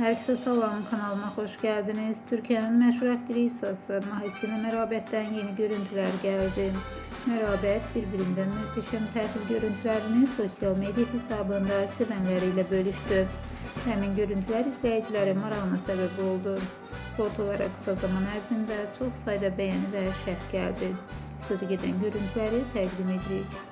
Herkese salam, kanalıma hoş geldiniz. Türkiye'nin meşhur aktrisası Mahsine Merabet'ten yeni görüntüler geldi. Merabet birbirinden muhteşem tatil görüntülerini sosyal medya hesabında sevenleriyle bölüştü. Hemen görüntüler izleyicilerin marağına sebep oldu. Fotolara kısa zaman ərzində çok sayıda beğeni ve şərh geldi. Sözü gedən görüntüleri təqdim edirik.